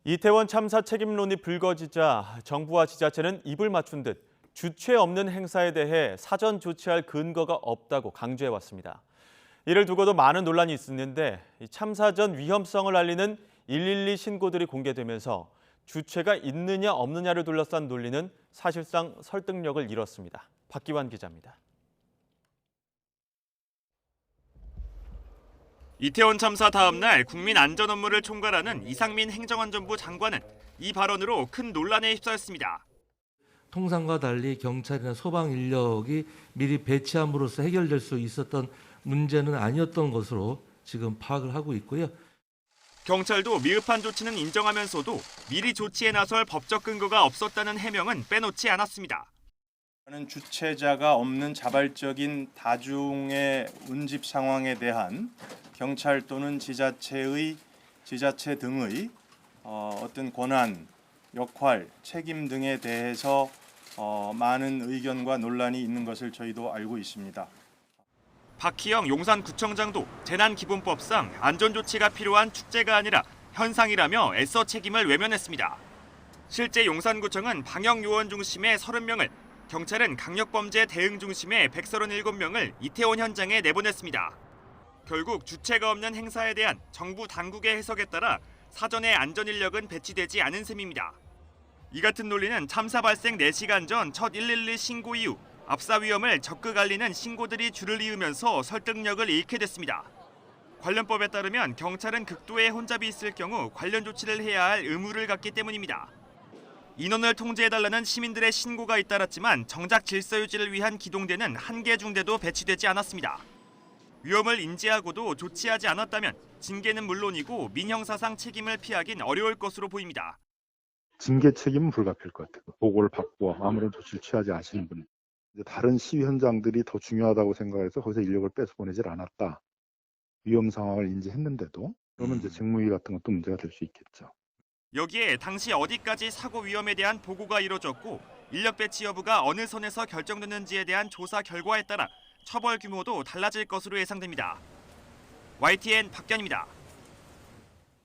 이태원 참사 책임론이 불거지자 정부와 지자체는 입을 맞춘 듯 주체 없는 행사에 대해 사전 조치할 근거가 없다고 강조해왔습니다. 이를 두고도 많은 논란이 있었는데 참사 전 위험성을 알리는 112 신고들이 공개되면서 주체가 있느냐 없느냐를 둘러싼 논리는 사실상 설득력을 잃었습니다. 박기환 기자입니다. 이태원 참사 다음 날 국민 안전 업무를 총괄하는 이상민 행정안전부 장관은 이 발언으로 큰 논란에 휩싸였습니다. 통상과 달리 경찰이나 소방 인력이 미리 배치함으로써 해결될 수 있었던 문제는 아니었던 것으로 지금 파악을 하고 있고요. 경찰도 미흡한 조치는 인정하면서도 미리 조치에 나설 법적 근거가 없었다는 해명은 빼놓지 않았습니다. 주체자가 없는 자발적인 다중의 운집 상황에 대한 경찰 또는 지자체 등의 어떤 권한, 역할, 책임 등에 대해서 많은 의견과 논란이 있는 것을 저희도 알고 있습니다. 박희영 용산구청장도 재난기본법상 안전조치가 필요한 축제가 아니라 현상이라며 애써 책임을 외면했습니다. 실제 용산구청은 방역요원 중심의 30명을, 경찰은 강력범죄 대응 중심의 137명을 이태원 현장에 내보냈습니다. 결국 주체가 없는 행사에 대한 정부 당국의 해석에 따라 사전에 안전인력은 배치되지 않은 셈입니다. 이 같은 논리는 참사 발생 4시간 전 첫 112 신고 이후 압사 위험을 적극 알리는 신고들이 줄을 이으면서 설득력을 잃게 됐습니다. 관련법에 따르면 경찰은 극도의 혼잡이 있을 경우 관련 조치를 해야 할 의무를 갖기 때문입니다. 인원을 통제해달라는 시민들의 신고가 잇따랐지만 정작 질서 유지를 위한 기동대는 한 개 중대도 배치되지 않았습니다. 위험을 인지하고도 조치하지 않았다면 징계는 물론이고 민형사상 책임을 피하긴 어려울 것으로 보입니다. 징계 책임은 불가피할 것 같아요. 보고를 받고 아무런 조치를 취하지 않으시는 분. 다른 시위 현장들이 더 중요하다고 생각해서 거기서 인력을 빼서 보내질 않았다. 위험 상황을 인지했는데도 그러면 이제 직무유기 같은 것도 문제가 될 수 있겠죠. 여기에 당시 어디까지 사고 위험에 대한 보고가 이뤄졌고 인력 배치 여부가 어느 선에서 결정됐는지에 대한 조사 결과에 따라 처벌 규모도 달라질 것으로 예상됩니다. YTN 박견입니다.